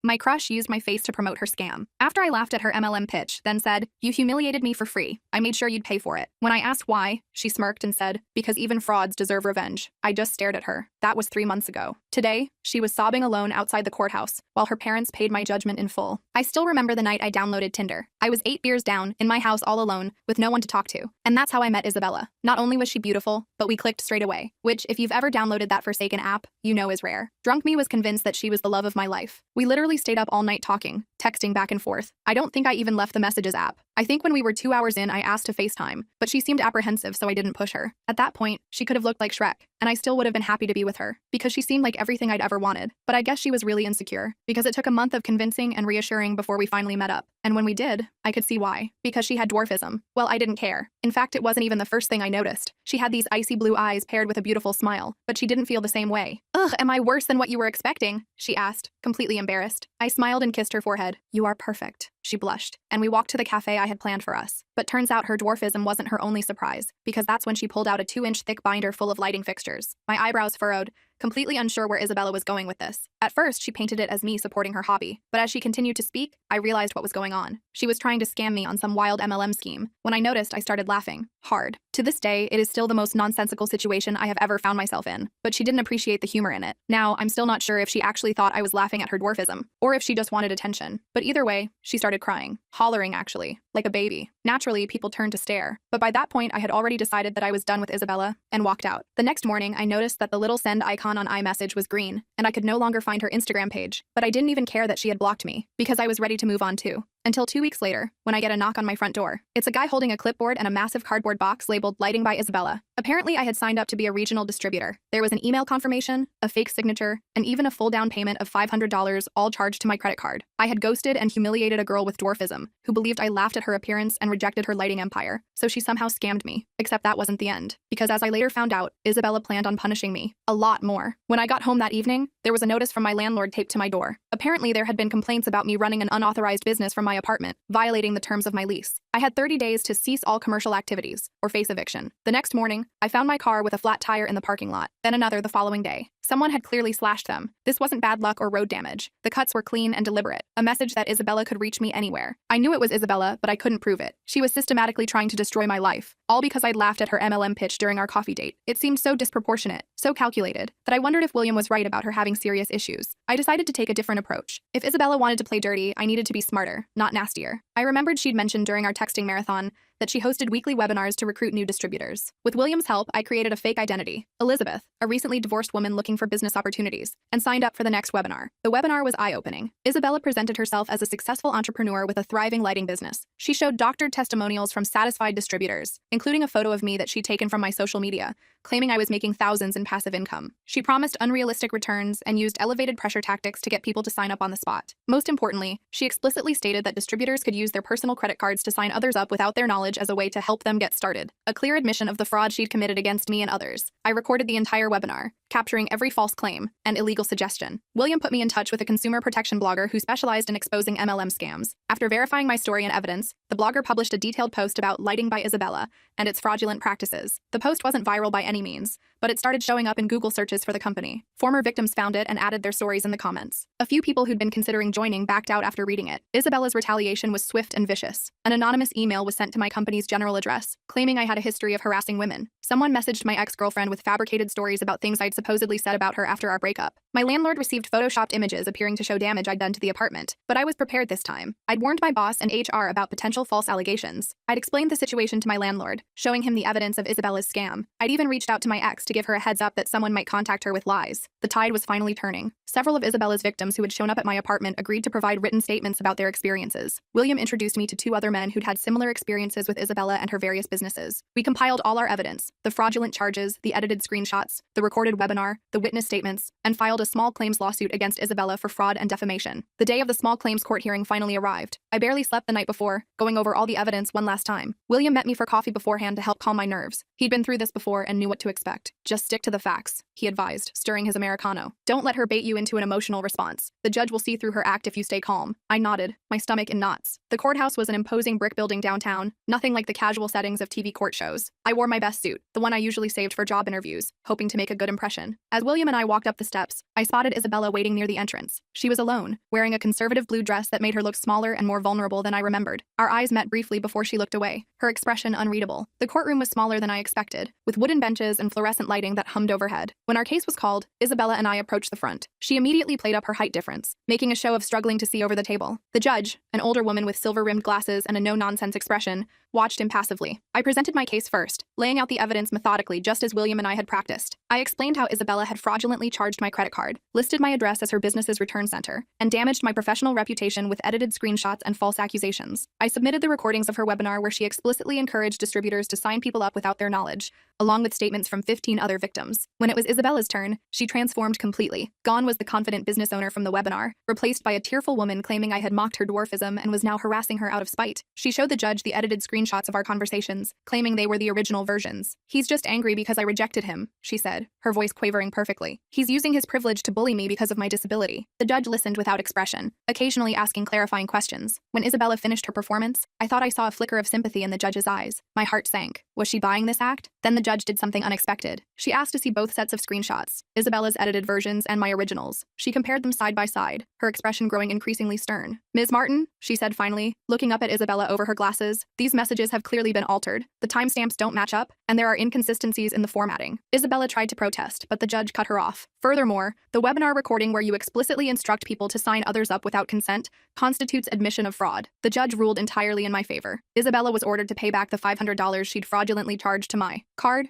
My crush used my face to promote her scam. After I laughed at her MLM pitch, then said, "You humiliated me for free. I made sure you'd pay for it." When I asked why, she smirked and said, "Because even frauds deserve revenge." I just stared at her. That was 3 months ago. Today, she was sobbing alone outside the courthouse, while her parents paid my judgment in full. I still remember the night I downloaded Tinder. I was 8 beers down, in my house all alone, with no one to talk to. And that's how I met Isabella. Not only was she beautiful, but we clicked straight away, which, if you've ever downloaded that forsaken app, you know is rare. Drunk me was convinced that she was the love of my life. We literally stayed up all night talking, texting back and forth. I don't think I even left the messages app. I think when we were 2 hours in, I asked to FaceTime, but she seemed apprehensive, so I didn't push her. At that point, she could have looked like Shrek, and I still would have been happy to be with her, because she seemed like everything I'd ever wanted. But I guess she was really insecure, because it took a month of convincing and reassuring before we finally met up. And when we did, I could see why. Because she had dwarfism. Well, I didn't care. In fact, it wasn't even the first thing I noticed. She had these icy blue eyes paired with a beautiful smile, but she didn't feel the same way. "Ugh, am I worse than what you were expecting?" she asked, completely embarrassed. I smiled and kissed her forehead. "You are perfect." She blushed, and we walked to the cafe I had planned for us. But turns out her dwarfism wasn't her only surprise, because that's when she pulled out a 2-inch thick binder full of lighting fixtures. My eyebrows furrowed, completely unsure where Isabella was going with this. At first, she painted it as me supporting her hobby, but as she continued to speak, I realized what was going on. She was trying to scam me on some wild MLM scheme. When I noticed, I started laughing. Hard. To this day, it is still the most nonsensical situation I have ever found myself in, but she didn't appreciate the humor in it. Now, I'm still not sure if she actually thought I was laughing at her dwarfism, or if she just wanted attention. But either way, she started crying. Hollering, actually. Like a baby. Naturally, people turned to stare. But by that point, I had already decided that I was done with Isabella, and walked out. The next morning, I noticed that the little send icon on iMessage was green, and I could no longer find her Instagram page. But I didn't even care that she had blocked me, because I was ready to move on too. Until 2 weeks later, when I get a knock on my front door. It's a guy holding a clipboard and a massive cardboard box labeled Lighting by Isabella. Apparently, I had signed up to be a regional distributor. There was an email confirmation, a fake signature, and even a full down payment of $500, all charged to my credit card. I had ghosted and humiliated a girl with dwarfism, who believed I laughed at her appearance and rejected her lighting empire, so she somehow scammed me. Except that wasn't the end, because as I later found out, Isabella planned on punishing me. A lot more. When I got home that evening, there was a notice from my landlord taped to my door. Apparently, there had been complaints about me running an unauthorized business from my apartment, violating the terms of my lease. I had 30 days to cease all commercial activities, or face eviction. The next morning, I found my car with a flat tire in the parking lot, then another the following day. Someone had clearly slashed them. This wasn't bad luck or road damage. The cuts were clean and deliberate, a message that Isabella could reach me anywhere. I knew it was Isabella, but I couldn't prove it. She was systematically trying to destroy my life, all because I'd laughed at her MLM pitch during our coffee date. It seemed so disproportionate, so calculated, that I wondered if William was right about her having serious issues. I decided to take a different approach. If Isabella wanted to play dirty, I needed to be smarter, not nastier. I remembered she'd mentioned during our texting marathon that she hosted weekly webinars to recruit new distributors. With William's help, I created a fake identity, Elizabeth, a recently divorced woman looking for business opportunities, and signed up for the next webinar. The webinar was eye-opening. Isabella presented herself as a successful entrepreneur with a thriving lighting business. She showed doctored testimonials from satisfied distributors, including a photo of me that she'd taken from my social media, claiming I was making thousands in passive income. She promised unrealistic returns and used elevated pressure tactics to get people to sign up on the spot. Most importantly, she explicitly stated that distributors could use their personal credit cards to sign others up without their knowledge as a way to help them get started. A clear admission of the fraud she'd committed against me and others. I recorded the entire webinar, capturing every false claim and illegal suggestion. William put me in touch with a consumer protection blogger who specialized in exposing MLM scams. After verifying my story and evidence, the blogger published a detailed post about Lighting by Isabella and its fraudulent practices. The post wasn't viral by any means, but it started showing up in Google searches for the company. Former victims found it and added their stories in the comments. A few people who'd been considering joining backed out after reading it. Isabella's retaliation was swift and vicious. An anonymous email was sent to my company's general address, claiming I had a history of harassing women. Someone messaged my ex-girlfriend with fabricated stories about things I'd supposedly said about her after our breakup. My landlord received photoshopped images appearing to show damage I'd done to the apartment, but I was prepared this time. I'd warned my boss and HR about potential false allegations. I'd explained the situation to my landlord, showing him the evidence of Isabella's scam. I'd even reached out to my ex to give her a heads up that someone might contact her with lies. The tide was finally turning. Several of Isabella's victims who had shown up at my apartment agreed to provide written statements about their experiences. William introduced me to 2 other men who'd had similar experiences with Isabella and her various businesses. We compiled all our evidence, the fraudulent charges, the edited screenshots, the recorded webinar, the witness statements, and filed a small claims lawsuit against Isabella for fraud and defamation. The day of the small claims court hearing finally arrived. I barely slept the night before, going over all the evidence one last time. William met me for coffee beforehand to help calm my nerves. He'd been through this before and knew what to expect. Just stick to the facts, he advised, stirring his Americano. Don't let her bait you into an emotional response. The judge will see through her act if you stay calm. I nodded, my stomach in knots. The courthouse was an imposing brick building downtown, nothing like the casual settings of TV court shows. I wore my best suit, the one I usually saved for job interviews, hoping to make a good impression. expression. As William and I walked up the steps, I spotted Isabella waiting near the entrance. She was alone, wearing a conservative blue dress that made her look smaller and more vulnerable than I remembered. Our eyes met briefly before she looked away, her expression unreadable. The courtroom was smaller than I expected, with wooden benches and fluorescent lighting that hummed overhead. When our case was called, Isabella and I approached the front. She immediately played up her height difference, making a show of struggling to see over the table. The judge, an older woman with silver-rimmed glasses and a no-nonsense expression, watched impassively. I presented my case first, laying out the evidence methodically just as William and I had practiced. I explained how Isabella had fraudulently charged my credit card, listed my address as her business's return center, and damaged my professional reputation with edited screenshots and false accusations. I submitted the recordings of her webinar where she explicitly encouraged distributors to sign people up without their knowledge, along with statements from 15 other victims. When it was Isabella's turn, she transformed completely. Gone was the confident business owner from the webinar, replaced by a tearful woman claiming I had mocked her dwarfism and was now harassing her out of spite. She showed the judge the edited screenshots of our conversations, claiming they were the original versions. "He's just angry because I rejected him," she said, her voice quavering perfectly. "He's using his privilege to bully me because of my disability." The judge listened without expression, occasionally asking clarifying questions. When Isabella finished her performance, I thought I saw a flicker of sympathy in the judge's eyes. My heart sank. Was she buying this act? Then the judge did something unexpected. She asked to see both sets of screenshots, Isabella's edited versions and my originals. She compared them side by side, her expression growing increasingly stern. "Ms. Martin," she said finally, looking up at Isabella over her glasses, "these messages have clearly been altered. The timestamps don't match up, and there are inconsistencies in the formatting." Isabella tried to protest, but the judge cut her off. "Furthermore, the webinar recording where you explicitly instruct people to sign others up without consent constitutes admission of fraud." The judge ruled entirely in my favor. Isabella was ordered to pay back the $500 she'd fraudulently charged to my card,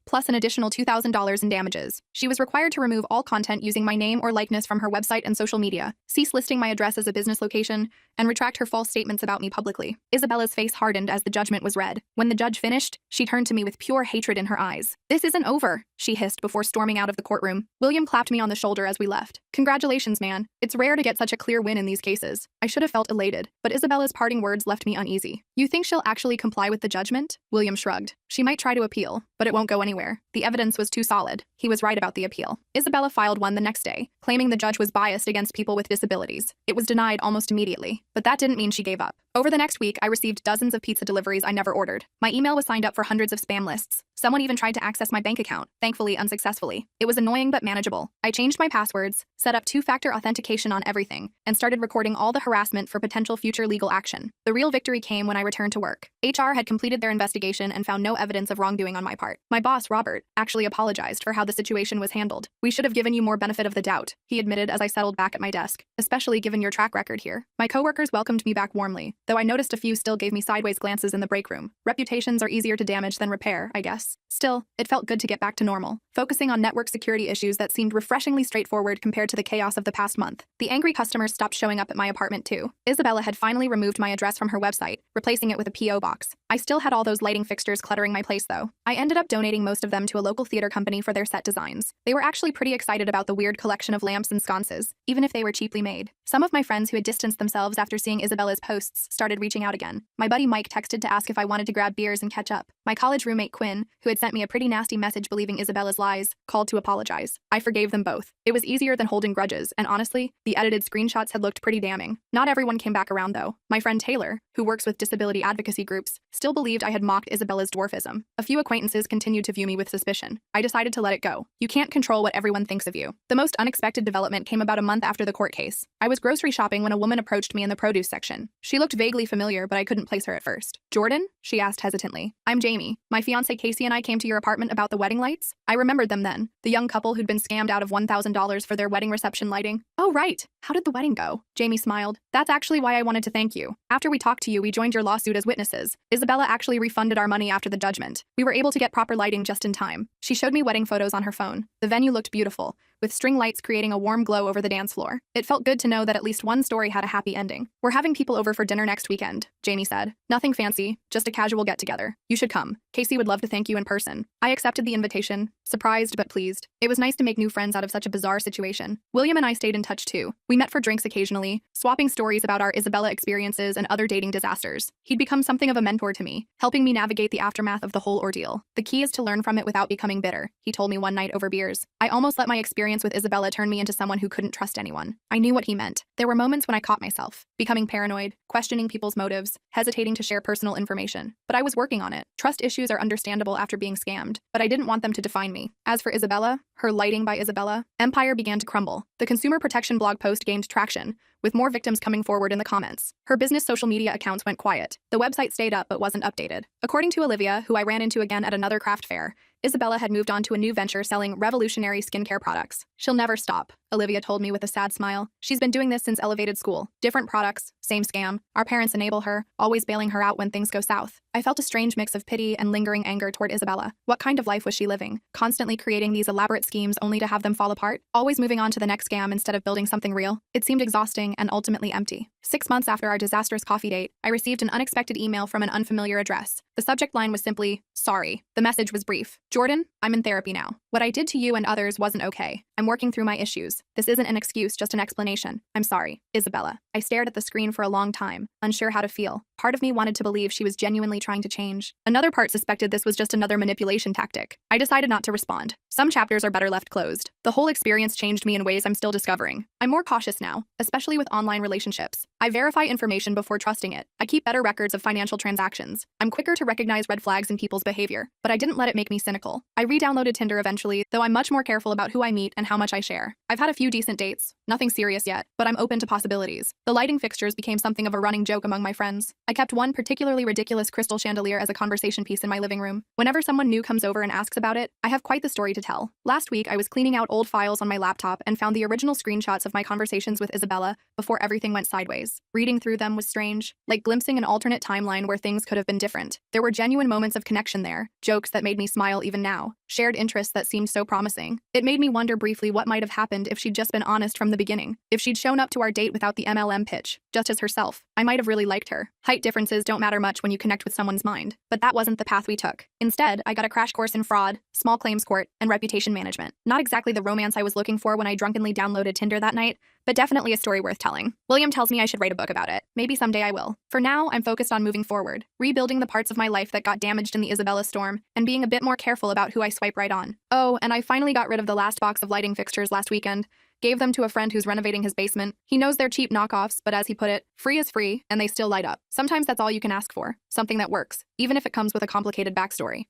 plus an additional $2,000 in damages. She was required to remove all content using my name or likeness from her website and social media, cease listing my address as a business location, and retract her false statements about me publicly. Isabella's face hardened as the judgment was read. When the judge finished, she turned to me with pure hatred in her eyes. "This isn't over," she hissed before storming out of the courtroom. William clapped me on the shoulder as we left. "Congratulations, man. It's rare to get such a clear win in these cases." I should have felt elated, but Isabella's parting words left me uneasy. "You think she'll actually comply with the judgment?" William shrugged. "She might try to appeal, but it won't go anywhere. The evidence was too solid." He was right about the appeal. Isabella filed one the next day, claiming the judge was biased against people with disabilities. It was denied almost immediately, but that didn't mean she gave up. Over the next week, I received dozens of pizza deliveries I never ordered. My email was signed up for hundreds of spam lists. Someone even tried to access my bank account, thankfully unsuccessfully. It was annoying but manageable. I changed my passwords, set up two-factor authentication on everything, and started recording all the harassment for potential future legal action. The real victory came when I returned to work. HR had completed their investigation and found no evidence of wrongdoing on my part. My boss, Robert, actually apologized for how the situation was handled. "We should have given you more benefit of the doubt," he admitted as I settled back at my desk, "especially given your track record here." My coworkers welcomed me back warmly, though I noticed a few still gave me sideways glances in the break room. Reputations are easier to damage than repair, I guess. Still, it felt good to get back to normal, focusing on network security issues that seemed refreshingly straightforward compared to the chaos of the past month. The angry customers stopped showing up at my apartment too. Isabella had finally removed my address from her website, replacing it with a P.O. box. I still had all those lighting fixtures cluttering my place though. I ended up donating most of them to a local theater company for their set designs. They were actually pretty excited about the weird collection of lamps and sconces, even if they were cheaply made. Some of my friends who had distanced themselves after seeing Isabella's posts started reaching out again. My buddy Mike texted to ask if I wanted to grab beers and catch up. My college roommate Quinn, who had sent me a pretty nasty message believing Isabella's lies, called to apologize. I forgave them both. It was easier than holding grudges, and honestly, the edited screenshots had looked pretty damning. Not everyone came back around though. My friend Taylor, who works with disability advocacy groups, still believed I had mocked Isabella's dwarfism. A few acquaintances continued to view me with suspicion. I decided to let it go. You can't control what everyone thinks of you. The most unexpected development came about a month after the court case. I was grocery shopping when a woman approached me in the produce section. She looked vaguely familiar, but I couldn't place her at first. "Jordan?" she asked hesitantly. "I'm Jamie. My fiancé Casey and I came to your apartment about the wedding lights." I remembered them then. The young couple who'd been scammed out of $1,000 for their wedding reception lighting. "Oh, right. How did the wedding go?" Jamie smiled. "That's actually why I wanted to thank you. After we talked to you, we joined your lawsuit as witnesses. Isabella actually refunded our money after the judgment. We were able to get proper lighting just in time." She showed me wedding photos on her phone. The venue looked beautiful, with string lights creating a warm glow over the dance floor. It felt good to know that at least one story had a happy ending. "We're having people over for dinner next weekend," Jamie said. "Nothing fancy, just a casual get-together. You should come. Casey would love to thank you in person." I accepted the invitation, surprised but pleased. It was nice to make new friends out of such a bizarre situation. William and I stayed in touch too. We met for drinks occasionally, swapping stories about our Isabella experiences and other dating disasters. He'd become something of a mentor to me, helping me navigate the aftermath of the whole ordeal. "The key is to learn from it without becoming bitter," he told me one night over beers. I almost let my experience with Isabella turn me into someone who couldn't trust anyone. I knew what he meant. There were moments when I caught myself, becoming paranoid, questioning people's motives, hesitating to share personal information. But I was working on it. Trust issues are understandable after being scammed, but I didn't want them to define me. me. As for Isabella, her Lighting by Isabella empire began to crumble. The consumer protection blog post gained traction, with more victims coming forward in the comments. Her business social media accounts went quiet. The website stayed up but wasn't updated. According to Olivia, who I ran into again at another craft fair, Isabella had moved on to a new venture selling revolutionary skincare products. She'll never stop, Olivia told me with a sad smile. She's been doing this since elevated school. Different products, same scam. Our parents enable her, always bailing her out when things go south. I felt a strange mix of pity and lingering anger toward Isabella. What kind of life was she living? Constantly creating these elaborate schemes only to have them fall apart? Always moving on to the next scam instead of building something real? It seemed exhausting and ultimately empty. 6 months after our disastrous coffee date, I received an unexpected email from an unfamiliar address. The subject line was simply, "Sorry." The message was brief. "Jordan, I'm in therapy now. What I did to you and others wasn't okay. I'm working through my issues. This isn't an excuse, just an explanation. I'm sorry. Isabella." I stared at the screen for a long time, unsure how to feel. Part of me wanted to believe she was genuinely trying to change. Another part suspected this was just another manipulation tactic. I decided not to respond. Some chapters are better left closed. The whole experience changed me in ways I'm still discovering. I'm more cautious now, especially with online relationships. I verify information before trusting it. I keep better records of financial transactions. I'm quicker to recognize red flags in people's behavior, but I didn't let it make me cynical. I re-downloaded Tinder eventually, though I'm much more careful about who I meet and how much I share. I've had a few decent dates, nothing serious yet, but I'm open to possibilities. The lighting fixtures became something of a running joke among my friends. I kept one particularly ridiculous crystal chandelier as a conversation piece in my living room. Whenever someone new comes over and asks about it, I have quite the story to tell. Last week, I was cleaning out old files on my laptop and found the original screenshots of my conversations with Isabella before everything went sideways. Reading through them was strange, like glimpsing an alternate timeline where things could have been different. There were genuine moments of connection there, jokes that made me smile even now, shared interests that seemed so promising. It made me wonder briefly what might have happened if she'd just been honest from the beginning. If she'd shown up to our date without the MLM pitch, just as herself, I might have really liked her. Height differences don't matter much when you connect with someone's mind, but that wasn't the path we took. Instead, I got a crash course in fraud, small claims court, and reputation management. Not exactly the romance I was looking for when I drunkenly downloaded Tinder that night, but definitely a story worth telling. William tells me I should write a book about it. Maybe someday I will. For now, I'm focused on moving forward, rebuilding the parts of my life that got damaged in the Isabella storm, and being a bit more careful about who I swipe right on. Oh, and I finally got rid of the last box of lighting fixtures last weekend. Gave them to a friend who's renovating his basement. He knows they're cheap knockoffs, but as he put it, free is free, and they still light up. Sometimes that's all you can ask for. Something that works, even if it comes with a complicated backstory.